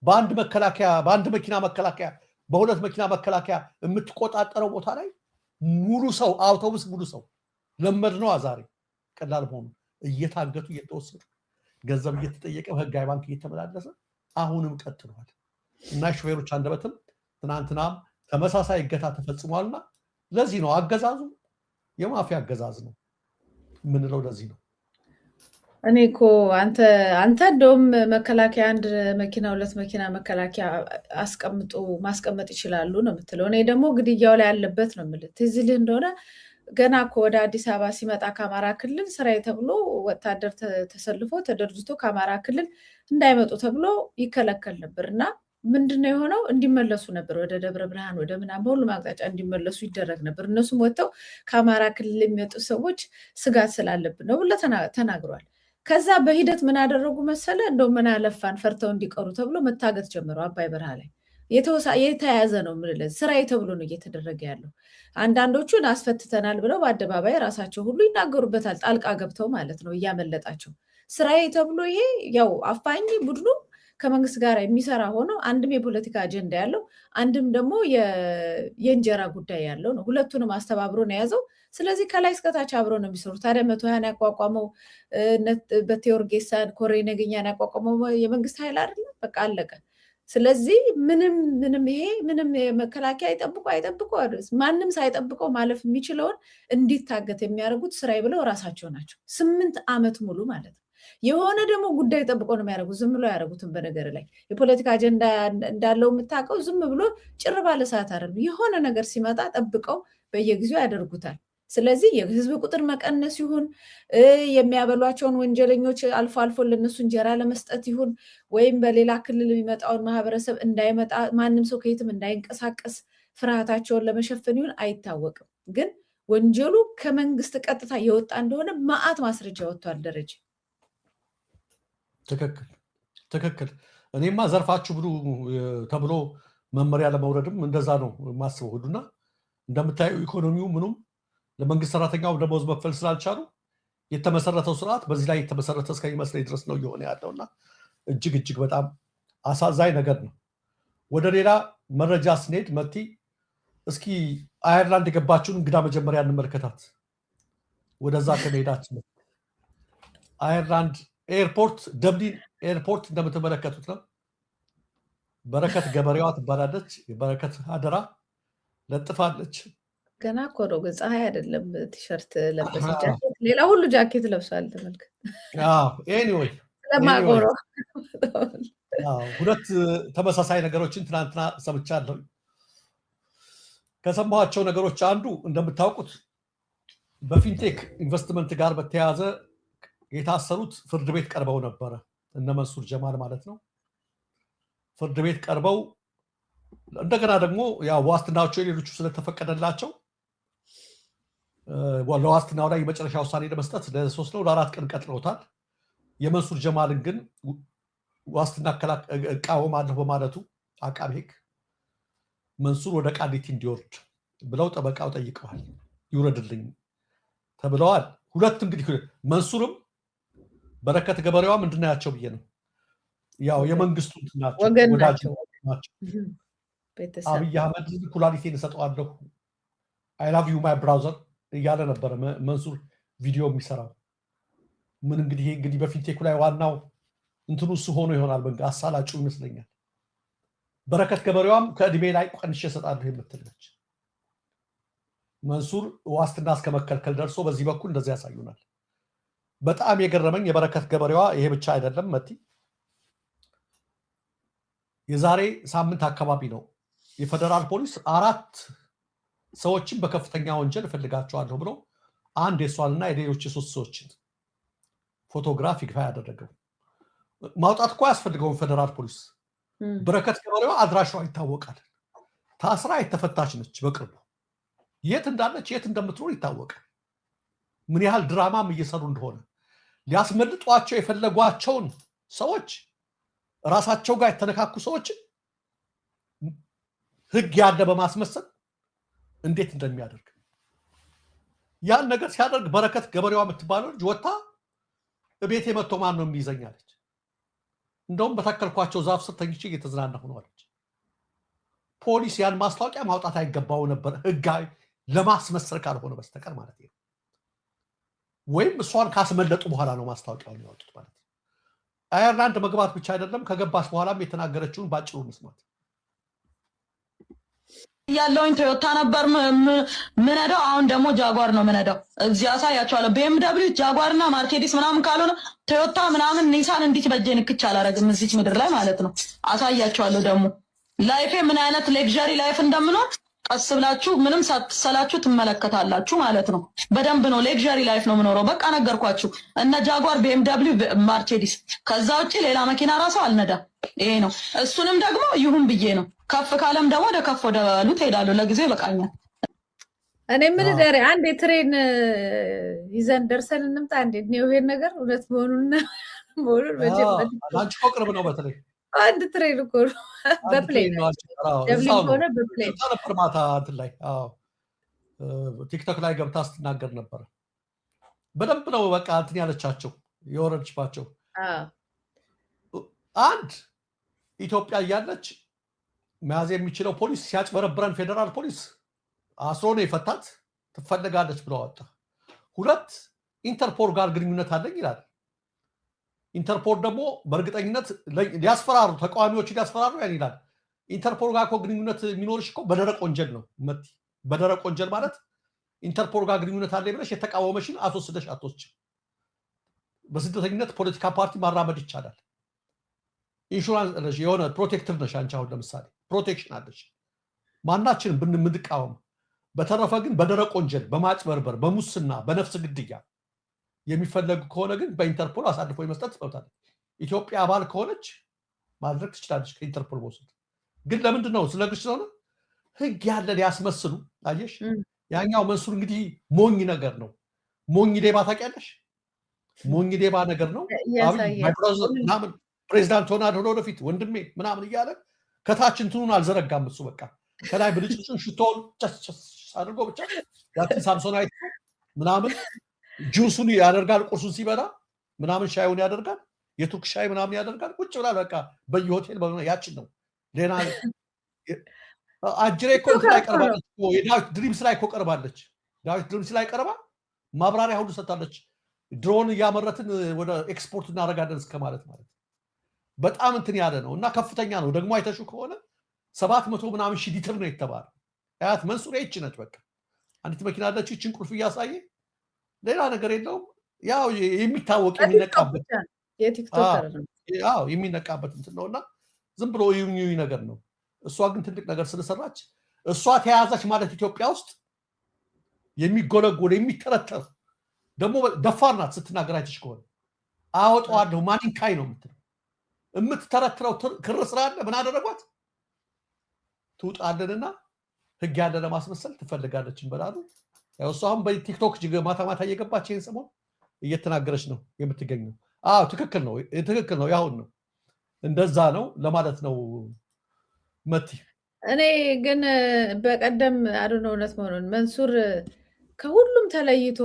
በአንድ መኪና መከላከያ በሁለት መኪና መከላከያ የምትቆጣጠረው ቦታ ላይ ሙሉ ሰው አውቶቡስ ሙሉ ሰው ለመድ ነው ዛሬ ቀላል ሆኖ እየታገቱ እየተወሰዱ ገንዘብ እየተጠየቀ በህጋዊ ባንክ እየተመላለሰ አሁንም ቀጥሏል እና ሹፌሮች አንደበትም ትናንትና ተመሳሳይ እገታ ተፈጽሟልና ለዚህ ነው አገዛዙ የማፊያ አገዛዝ ነው ምንለው ለዚህ ነው እኔኮ አንተ እንደውም መከላከያ አንድ መኪና ሁለት መኪና መከላከያ ማስቀመጥ ይችላሉ ነው የምትለው እኔ ደግሞ ግድያው ላይ ያለበት ነው የምልህ ትዝ ይልህ እንደሆነ ገና እኮ ወደ አዲስ አበባ ሲመጣ ከአማራ ክልል ስራዬ ተብሎ ወታደር ተሰልፎ ተደርጅቶ ከአማራ ክልል እንዳይመጡ ተብሎ ይከለከል ነበርና ምንድነው የሆነው እንዲመለሱ ነበር ወደ ደብረ ብርሃን ወደ ምናምን ሁሉ ማቅጣጫ እንዲመለሱ ይደረግ ነበር እነሱም ወጥተው ከአማራ ክልል የሚመጡ ሰዎች ስጋት ስላለብን ነው ብለ ተናግሯል ከዛ በሂደት ምን አደረጉ መሰለ እንደው ምን አለፋን ፈርተው እንዲቀሩ ተብሎ መታገት ጀመሩ አባይ በረሃ ላይ የተያዘ ነው ምንለ ስራዬ ተብሎ ነው እየተደረገ ያለው አንዳንዶቹን አስፈትተናል ብለው በአደባባይ ራሳቸው ሁሉ ይናገሩበታል ጣልቃ ገብተው ማለት ነው እያመለጣቸው ስራዬ ተብሎ ይሄ ያው አፋኝ ቡድኑ ከመንግስት ጋር የሚሰራ ሆኖ አንድም የፖለቲካ አጀንዳ ያለው አንድም ደግሞ የእንጀራ ጉዳይ ያለው ነው ሁለቱንም አስተባብሮ ነው ያዘው ስለዚህ ከላይ እስከታች አብሮ ነው የሚሰሩት ታዲያ 120 ያቋቋመው በቴዎርጌሳን ኮሬ ነገኛን ያቋቋመው የመንግስት ኃይል አይደለም በቃ አለቀ ስለዚህ ምንም መከላከያ አይጠብቁ ማንም ሳይጠብቀው ማለፍ የሚችለውን እንዲታገት የሚያደርጉት ስራዬ ብለው ራሳቸው ናቸው 8 ዓመት ሙሉ ማለት ነው የሆነ ደግሞ ጉዳይ ጠብቆ ነው የሚያደርጉት ዝም ብሎ ያደርጉትን በነገር ላይ የፖለቲካ አጀንዳ እንዳለው የምታውቀው ዝም ብሎ ጭር ባለ ሰዓት አይደለም የሆነ ነገር ሲመጣ ጠብቀው በየጊዜው ያደርጉታል ስለዚህ የህዝብ ቁጥር መቀነስ ይሁን የሚያበሏቸውን ወንጀለኞች አልፎ ለነሱ እንጀራ ለመስጠት ይሁን ወይም በሌላ ክልል የሚመጣውን ማህበረሰብ እንዳይመጣ ማንም ሰው ከየትም እንዳይንቀሳቀስ ፍርሃታቸውን ለመሸፈን ይሁን አይታወቅም ግን ወንጀሉ ከመንግስት ቀጥታ የወጣ እንደሆነ ማአት ማስረጃ ወጥቷል ደረጃ ትክክል እኔማ ዘርፋችሁ ብሉ ተብሎ መመሪያ ለመውረድም እንደዛ ነው ማስበው ሁሉና እንደምታየው ኢኮኖሚው ምኑም ለመንግስት ሰራተኛው ደሞዝ መክፈል ስላልቻሉ የተመሰረተው ስርዓት በዚህ ላይ የተመሰረተ እስከሚመስለኝ ድረስ ነው እየሆነ ያለውና እጅግ በጣም አሳዛኝ ነገር ነው ወደ ሌላ መረጃ ስንሄድ መቲ እስኪ አየርላንድ የገባችውን እንግዳ መጀመሪያ እንመልከታት ወደዛ ከመሄዳችን አየርላንድ ኤርፖርት ደብሊን ኤርፖርት እንደምትመለከቱት ነው በረከት ገበሬዋ ትባላለች የበረከት አደራ ለጥፋለች ገና እኮ ነው ፀሐይ አይደለም ቲሸርት ለበሰች ጃኬት ሌላ ሁሉ ጃኬት ለብሷል ተመልከት ኤኒዌይ ለማጎሮ ሁለት ተመሳሳይ ነገሮችን ትናንትና ሰምቻለሁ ከሰማኋቸው ነገሮች አንዱ እንደምታውቁት በፊንቴክ ኢንቨስትመንት ጋር በተያያዘ የታሰሩት ፍርድ ቤት ቀርበው ነበረ እነ መንሱር ጀማል ማለት ነው ፍርድ ቤት ቀርበው እንደገና ደግሞ ያው ዋስትናቸው የሌሎቹ ስለተፈቀደላቸው ለዋስትናው ላይ የመጨረሻ ውሳኔ ለመስጠት ለ3 ነው ለ4 ቀን ቀጥለውታል የመንሱር ጀማልን ግን ዋስትና እቃወማለሁ በማለቱ አቃቤ ሕግ መንሱር ወደ ቃሊቲ እንዲወርድ ብለው ጠበቃው ጠይቀዋል ይውረድልኝ ተብለዋል ሁለት እንግዲህ መንሱርም በረከት ገበሬዋ ምንድናቸው ብዬ ነው ያው የመንግስቱ ናቸው ወዳጅ ናቸው አብይ አህመድ ኩላሊቴን እሰጠዋለሁ አይ ላቭ ዩ ማይ ብራዘር እያለ ነበር መንሱር ቪዲዮ የሚሰራው ምን እንግዲህ በፊንቴኩ ላይ ዋናው እንትኑ እሱ ሆኖ ይሆናል አሳላጩ ይመስለኛል በረከት ገበሬዋም ከእድሜ ላይ ቀንሼ እሰጣለሁ የምትልነች መንሱር ዋስትና እስከመከልከል ደርሶ በዚህ በኩል እንደዚህ ያሳዩናል በጣም የገረመኝ የበረከት ገበሬዋ ይሄ ብቻ አይደለም መቲ የዛሬ ሳምንት አካባቢ ነው የፌደራል ፖሊስ 4 ሰዎችን በከፍተኛ ወንጀል ፈልጋቸዋለሁ ብሎ አንድ የሷልና የሌሎች 3 ሰዎችን ፎቶግራፍ ይፋ ያደረገው ማውጣት እኮ ያስፈልገው ፌደራል ፖሊስ በረከት ገበሬዋ አድራሻዋ ይታወቃል ታስራ የተፈታች ነች በቅርቡ የት እንዳለች የት እንደምትኖር ይታወቃል ምን ያህል ድራማም እየሰሩ እንደሆነ ሊያስመልጧቸው የፈለጓቸውን ሰዎች ራሳቸው ጋር የተነካኩ ሰዎች ህግ ያለ በማስመሰል እንዴት እንደሚያደርግ ያን ነገር ሲያደርግ በረከት ገበሬዋ የምትባለው ልጅ ወጣ ቤቴ መጥቶ ማን ነው የሚይዘኛለች እንደውም በተከልኳቸው ዛፍ ስር ተኝቼ እየተዝናናሁ ነው አለች። ፖሊስ ያን ማስታወቂያ ማውጣት አይገባው ነበር ህጋዊ ለማስመሰል ካልሆነ በስተቀር ማለት ነው። ወይም እሷን ካስመለጡ በኋላ ነው ማስታወቂያውን ያወጡት ማለት ነው። አየርላንድ መግባት ብቻ አይደለም ከገባች በኋላም የተናገረችውን ባጭሩ መስማት ያለውኝ ቶዮታ ነበር ምነዳው። አሁን ደግሞ ጃጓር ነው ምነዳው። እዚህ አሳያቸዋለሁ። BMW ጃጓርና ማርኬዲስ ምናምን ካልሆነ ቶዮታ ምናምን ኒሳን እንዲህ በጄ ንክች አላረግም እዚች ምድር ላይ ማለት ነው። አሳያቸዋለሁ ደግሞ ላይፌ ምን አይነት ሌክዠሪ ላይፍ እንደምኖር ቀስ ብላችሁ ምንም ሳትሰላችሁ ትመለከታላችሁ ማለት ነው። በደንብ ነው ሌክዠሪ ላይፍ ነው የምኖረው። በቃ ነገርኳችሁ። እነ ጃጓር BMW ማርኬዲስ ከዛ ውጪ ሌላ መኪና ራሱ አልነዳ። ይሄ ነው። እሱንም ደግሞ ይሁን ብዬ ነው። ከፍ ካለም ደግሞ ወደ ከፍ ወደ ሉት ሄዳለሁ። ለጊዜው ይበቃኛል። እኔ ምን ደሬ አንድ ትሬን ይዘን ደርሰን እንምጣ። አንዴ ነው ይሄን ነገር እውነት መሆኑን አንቺ ቅርብ ነው። በተለይ አንድ ትሬን እኮ ነው በፕሌን ሆነ በፕሌን ነበር ማታ እንትን ላይ ቲክቶክ ላይ ገብታ ስትናገር ነበር። በደንብ ነው በቃ እንትን ያለቻቸው የወረድችባቸው። አንድ ኢትዮጵያ እያለች መያዝ የሚችለው ፖሊስ ሲያጭበረብረን ፌደራል ፖሊስ አስሮ ነው የፈታት ትፈልጋለች ብለው አወጣ። ሁለት ኢንተርፖል ጋር ግንኙነት አለኝ ይላል። ኢንተርፖል ደግሞ በእርግጠኝነት ሊያስፈራሩ ተቃዋሚዎችን ሊያስፈራሩ ያን ይላል። ኢንተርፖል ጋር እኮ ግንኙነት የሚኖርሽ እኮ በደረቅ ወንጀል ነው። መቲ በደረቅ ወንጀል ማለት ኢንተርፖል ጋር ግንኙነት አለ ብለሽ የተቃወመሽን አስወስደሽ አትወስጂም። በስደተኝነት ፖለቲካ ፓርቲ ማራመድ ይቻላል። ኢንሹራንስ የሆነ ፕሮቴክቲቭ ነሽ አንቺ። አሁን ለምሳሌ ፕሮቴክሽን አለሽ ማናችንም ብንምንቃወም። በተረፈ ግን በደረቅ ወንጀል በማጭበርበር በሙስና በነፍስ ግድያ የሚፈለግ ከሆነ ግን በኢንተርፖል አሳልፎ የመስጠት ትፈታለች። ኢትዮጵያ አባል ከሆነች ማድረግ ትችላለች ከኢንተርፖል መውሰድ። ግን ለምንድን ነው ስለግሽ ስለሆነ ህግ ያለ ሊያስመስሉ አየሽ። ያኛው መንሱር እንግዲህ ሞኝ ነገር ነው። ሞኝ ሌባ ታውቂያለሽ? ሞኝ ሌባ ነገር ነው። ምናምን ፕሬዚዳንት ሆናለሁ ወደፊት ወንድሜ ምናምን እያለ ከታች እንትኑን አልዘረጋም እሱ በቃ ከላይ ብልጭልጩን ሽቶን ጨስ አድርጎ ብቻ ያችን ሳምሶናይት ምናምን ጁሱን ያደርጋል። ቁርሱን ሲበላ ምናምን ሻዩን ያደርጋል። የቱርክ ሻይ ምናምን ያደርጋል። ቁጭ ብላ በቃ በየሆቴል ያችን ነው። ሌላ አጅሬ እኮ ላይ ቀርባለች። የዳዊት ድሪምስ ላይ እኮ ቀርባለች። ዳዊት ድሪምስ ላይ ቀርባ ማብራሪያ ሁሉ ሰጥታለች። ድሮን እያመረትን ወደ ኤክስፖርት እናደርጋለን እስከ ማለት በጣም እንትን ያለ ነው እና ከፍተኛ ነው። ደግሞ አይተሹ ከሆነ 700 ምናምን ሺህ ሊትር ነው የተባለ። አያት መንሱር ይህች ነች በቃ አንዲት መኪና አለች። ይችን ቁልፍ እያሳየ ሌላ ነገር የለውም። ያው የሚታወቅ የሚነቃበት የሚነቃበት እንትን ነውና ዝም ብሎ ይሁን ነገር ነው። እሷ ግን ትልቅ ነገር ስለሰራች እሷ ተያዘች ማለት ኢትዮጵያ ውስጥ የሚጎለጎል የሚተረተር ደግሞ ደፋር ናት። ስትናገር አይተሽ ከሆነ አወጣዋለሁ ማንንካይ ነው የምትተረትረው ክር ስላለ ምን አደረጓት? ትውጣለንና ህግ ያለ ለማስመሰል ትፈልጋለች እንበላሉ። ያው እሷ አሁን በቲክቶክ ማታ ማታ እየገባች ይሄን ሰሞን እየተናገረች ነው የምትገኘው። ትክክል ነው ያሁን ነው እንደዛ ነው ለማለት ነው። መቲ እኔ ግን በቀደም አዶነ እውነት መሆኑን መንሱር ከሁሉም ተለይቶ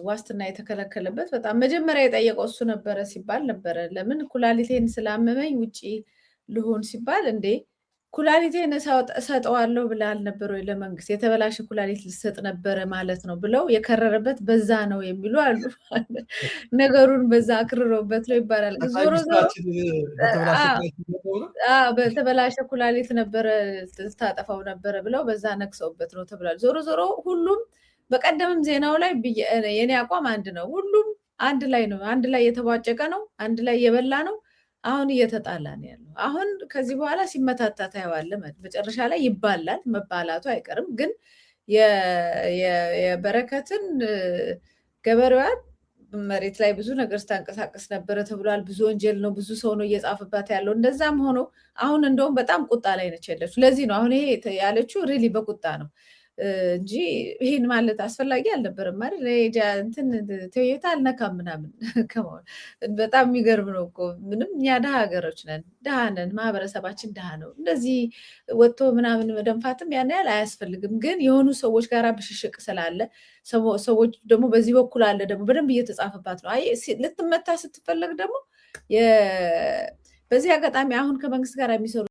ዋስትና የተከለከለበት በጣም መጀመሪያ የጠየቀው እሱ ነበረ ሲባል ነበረ። ለምን ኩላሊቴን ስላመመኝ ውጪ ልሆን ሲባል እንዴ ኩላሊቴን እሰጠዋለሁ ብለህ አልነበረ ወይ? ለመንግስት የተበላሸ ኩላሊት ልሰጥ ነበረ ማለት ነው ብለው የከረረበት በዛ ነው የሚሉ አሉ። ነገሩን በዛ አክርረውበት ነው ይባላል። ዞሮ ዞሮ በተበላሸ ኩላሊት ነበረ ልታጠፋው ነበረ ብለው በዛ ነክሰውበት ነው ተብሏል። ዞሮ ዞሮ ሁሉም በቀደምም ዜናው ላይ የኔ አቋም አንድ ነው። ሁሉም አንድ ላይ ነው። አንድ ላይ የተቧጨቀ ነው። አንድ ላይ የበላ ነው። አሁን እየተጣላ ነው ያለው። አሁን ከዚህ በኋላ ሲመታታ ታየዋለህ። መጨረሻ ላይ ይባላል። መባላቱ አይቀርም። ግን የበረከትን ገበሬዋን መሬት ላይ ብዙ ነገር ስታንቀሳቀስ ነበረ ተብሏል። ብዙ ወንጀል ነው። ብዙ ሰው ነው እየጻፈባት ያለው። እንደዛም ሆኖ አሁን እንደውም በጣም ቁጣ ላይ ነች ያለችው። ለዚህ ነው አሁን ይሄ ያለችው ሪሊ በቁጣ ነው እንጂ ይሄን ማለት አስፈላጊ አልነበረም አይደል? እንትን ቶዮታ አልነካም ምናምን ከመሆን በጣም የሚገርም ነው እኮ። ምንም እኛ ድሃ ሀገሮች ነን፣ ድሃ ነን፣ ማህበረሰባችን ድሃ ነው። እንደዚህ ወጥቶ ምናምን መደንፋትም ያን ያህል አያስፈልግም። ግን የሆኑ ሰዎች ጋራ ብሽሽቅ ስላለ ሰዎች ደግሞ በዚህ በኩል አለ ደግሞ በደንብ እየተጻፈባት ነው። አይ ልትመታ ስትፈለግ ደግሞ በዚህ አጋጣሚ አሁን ከመንግስት ጋር የሚሰሩ